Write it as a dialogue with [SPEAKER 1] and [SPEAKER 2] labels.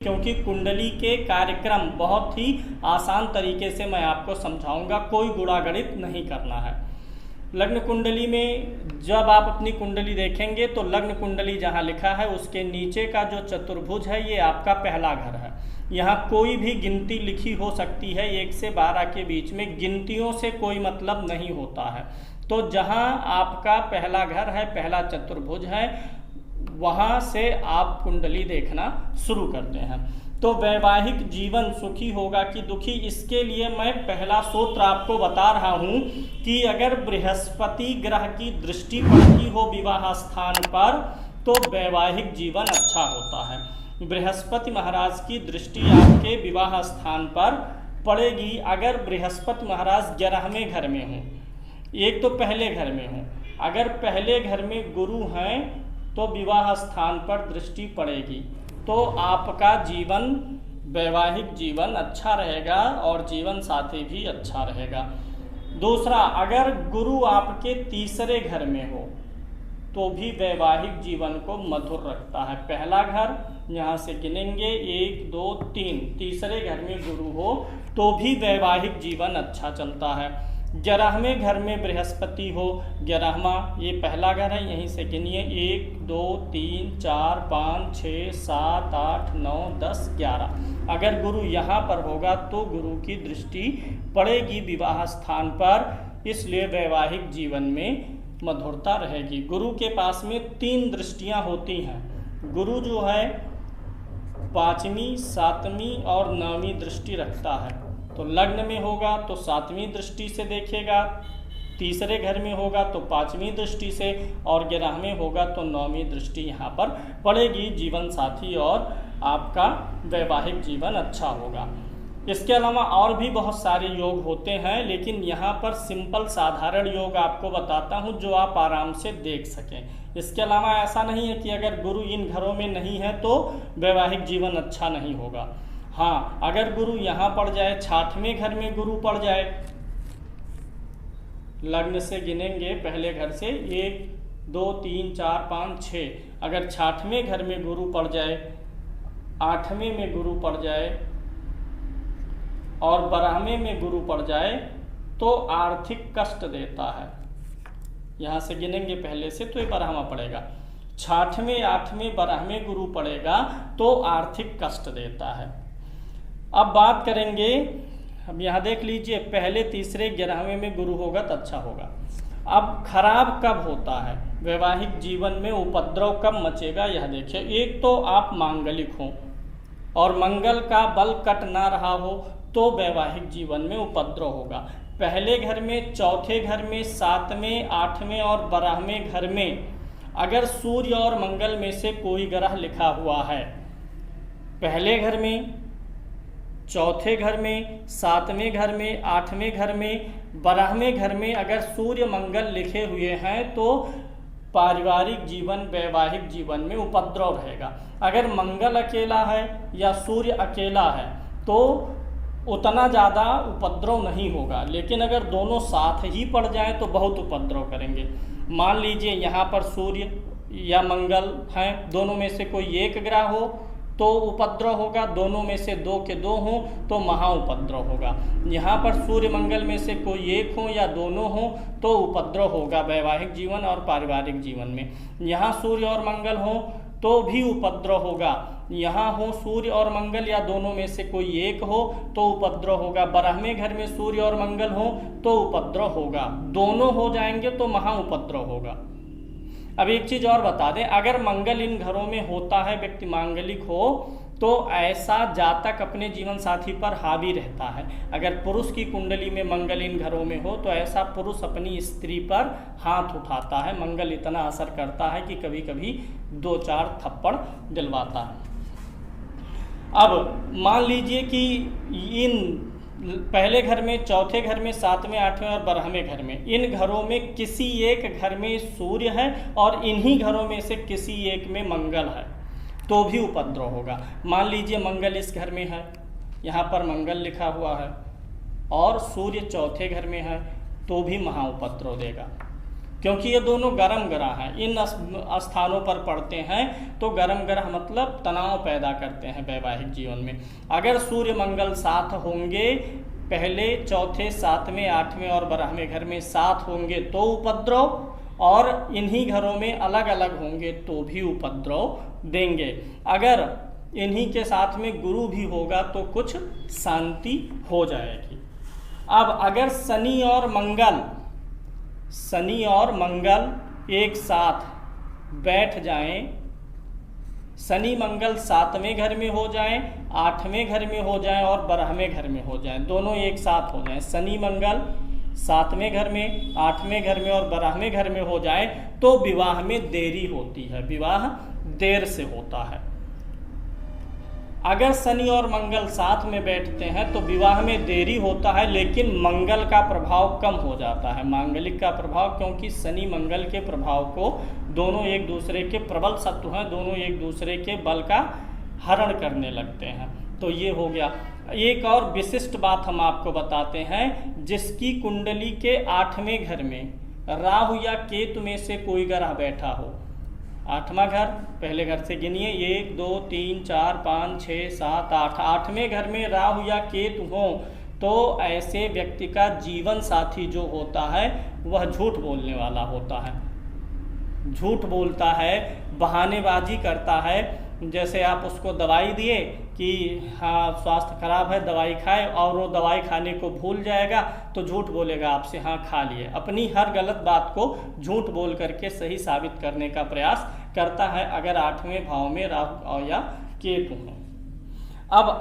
[SPEAKER 1] क्योंकि कुंडली के कार्यक्रम बहुत ही आसान तरीके से मैं आपको समझाऊंगा, कोई गुणागणित नहीं करना है। लग्न कुंडली में जब आप अपनी कुंडली देखेंगे तो लग्न कुंडली जहां लिखा है उसके नीचे का जो चतुर्भुज है ये आपका पहला घर है। यहाँ कोई भी गिनती लिखी हो सकती है 1 से 12 के बीच में, गिनतियों से कोई मतलब नहीं होता है। तो जहाँ आपका पहला घर है, पहला चतुर्भुज है, वहाँ से आप कुंडली देखना शुरू करते हैं। तो वैवाहिक जीवन सुखी होगा कि दुखी, इसके लिए मैं पहला सूत्र आपको बता रहा हूँ कि अगर बृहस्पति ग्रह की दृष्टि पड़ती हो विवाह स्थान पर तो वैवाहिक जीवन अच्छा होता है। बृहस्पति महाराज की दृष्टि आपके विवाह स्थान पर पड़ेगी अगर बृहस्पति महाराज 11वें घर में हों, एक तो पहले घर में हों। अगर पहले घर में गुरु हैं तो विवाह स्थान पर दृष्टि पड़ेगी तो आपका जीवन, वैवाहिक जीवन अच्छा रहेगा और जीवन साथी भी अच्छा रहेगा। दूसरा, अगर गुरु आपके तीसरे घर में हो तो भी वैवाहिक जीवन को मधुर रखता है। पहला घर यहाँ से गिनेंगे 1 2 3, तीसरे घर में गुरु हो तो भी वैवाहिक जीवन अच्छा चलता है। 11वें घर में बृहस्पति हो, 11वां ये पहला घर है, यहीं से गिनिए 1 2 3 4 5 6 7 8 9 10 11। अगर गुरु यहाँ पर होगा तो गुरु की दृष्टि पड़ेगी विवाह स्थान पर, इसलिए वैवाहिक जीवन में मधुरता रहेगी। गुरु के पास में 3 दृष्टियाँ होती हैं। गुरु जो है 5वीं 7वीं और 9वीं दृष्टि रखता है। तो लग्न में होगा तो 7वीं दृष्टि से देखेगा, तीसरे घर में होगा तो 5वीं दृष्टि से, और 11वें होगा तो 9वीं दृष्टि यहाँ पर पड़ेगी। जीवन साथी और आपका वैवाहिक जीवन अच्छा होगा। इसके अलावा और भी बहुत सारे योग होते हैं, लेकिन यहाँ पर सिंपल साधारण योग आपको बताता हूँ जो आप आराम से देख सकें। इसके अलावा ऐसा नहीं है कि अगर गुरु इन घरों में नहीं है तो वैवाहिक जीवन अच्छा नहीं होगा। हाँ, अगर गुरु यहाँ पड़ जाए, 6वें घर में गुरु पड़ जाए, लग्न से गिनेंगे पहले घर से 1 2 3 4 5 6, अगर 6वें घर में गुरु पड़ जाए, 8वें में गुरु पड़ जाए और 12वें में गुरु पड़ जाए तो आर्थिक कष्ट देता है। यहाँ से गिनेंगे पहले से तो ये 12वां पड़ेगा। 6वें 8वें 12वें गुरु पड़ेगा तो आर्थिक कष्ट देता है। अब बात करेंगे, अब यहाँ देख लीजिए पहले तीसरे 11वें में गुरु होगा तो अच्छा होगा। अब खराब कब होता है, वैवाहिक जीवन में उपद्रव कब मचेगा, यह देखिए। एक तो आप मांगलिक हो और मंगल का बल कट ना रहा हो तो वैवाहिक जीवन में उपद्रव होगा। पहले घर में, चौथे घर में, 7वें 8वें और 12वें घर में अगर सूर्य और मंगल में से कोई ग्रह लिखा हुआ है, पहले घर में, चौथे घर में, 7वें घर में, 8वें घर में, 12वें घर में अगर सूर्य मंगल लिखे हुए हैं तो पारिवारिक जीवन, वैवाहिक जीवन में उपद्रव रहेगा। अगर मंगल अकेला है या सूर्य अकेला है तो उतना ज़्यादा उपद्रव नहीं होगा, लेकिन अगर दोनों साथ ही पड़ जाएं तो बहुत उपद्रव करेंगे। मान लीजिए यहाँ पर सूर्य या मंगल हैं, दोनों में से कोई एक ग्रह हो तो उपद्रव होगा, दोनों में से 2 के 2 हों तो महा उपद्रव होगा। यहाँ पर सूर्य मंगल में से कोई एक हो या दोनों हों तो उपद्रव होगा वैवाहिक जीवन और पारिवारिक जीवन में। यहाँ सूर्य और मंगल हो तो भी उपद्रव होगा, यहाँ हो सूर्य और मंगल या दोनों में से कोई एक हो तो उपद्रव होगा। 12वें घर में सूर्य और मंगल हो तो उपद्रव होगा, दोनों हो जाएंगे तो महा उपद्रव होगा। अब एक चीज़ और बता दें, अगर मंगल इन घरों में होता है, व्यक्ति मांगलिक हो, तो ऐसा जातक अपने जीवन साथी पर हावी रहता है। अगर पुरुष की कुंडली में मंगल इन घरों में हो तो ऐसा पुरुष अपनी स्त्री पर हाथ उठाता है। मंगल इतना असर करता है कि कभी कभी 2-4 थप्पड़ दिलवाता है। अब मान लीजिए कि इन पहले घर में, चौथे घर में, 7वें 8वें और 12वें घर में, इन घरों में किसी एक घर में सूर्य है और इन्हीं घरों में से किसी एक में मंगल है तो भी उपद्रव होगा। मान लीजिए मंगल इस घर में है, यहाँ पर मंगल लिखा हुआ है और सूर्य चौथे घर में है तो भी महा उपद्रव देगा। क्योंकि ये दोनों गर्म ग्रह हैं, इन स्थानों पर पड़ते हैं तो गर्म ग्रह मतलब तनाव पैदा करते हैं वैवाहिक जीवन में। अगर सूर्य मंगल साथ होंगे, पहले, चौथे, सातवें, आठवें और 12वें घर में साथ होंगे तो उपद्रव, और इन्हीं घरों में अलग अलग होंगे तो भी उपद्रव देंगे। अगर इन्हीं के साथ में गुरु भी होगा तो कुछ शांति हो जाएगी। अब अगर शनि और मंगल एक साथ बैठ जाएं, शनि मंगल 7वें घर में हो जाएं, 8वें घर में हो जाएं और 12वें घर में हो जाएं, दोनों एक साथ हो जाएं, शनि मंगल 7वें घर में, 8वें घर में और 12वें घर में हो जाए तो विवाह में देरी होती है, विवाह देर से होता है। अगर शनि और मंगल साथ में बैठते हैं तो विवाह में देरी होता है, लेकिन मंगल का प्रभाव कम हो जाता है, मांगलिक का प्रभाव, क्योंकि शनि मंगल के प्रभाव को, दोनों एक दूसरे के प्रबल शत्रु हैं, दोनों एक दूसरे के बल का हरण करने लगते हैं। तो ये हो गया। एक और विशिष्ट बात हम आपको बताते हैं, जिसकी कुंडली के 8वें घर में राहु या केतु में से कोई ग्रह बैठा हो, 8वां घर, पहले घर से गिनिए, 1 2 3 4 5 6 7 8, 8वें घर में राहु या केतु हो तो ऐसे व्यक्ति का जीवन साथी जो होता है वह झूठ बोलने वाला होता है, झूठ बोलता है, बहानेबाजी करता है। जैसे आप उसको दवाई दिए कि हाँ स्वास्थ्य खराब है दवाई खाए, और वो दवाई खाने को भूल जाएगा तो झूठ बोलेगा आपसे हाँ खा लिए, अपनी हर गलत बात को झूठ बोल करके सही साबित करने का प्रयास करता है, अगर 8वें भाव में राहु या केतु हो। अब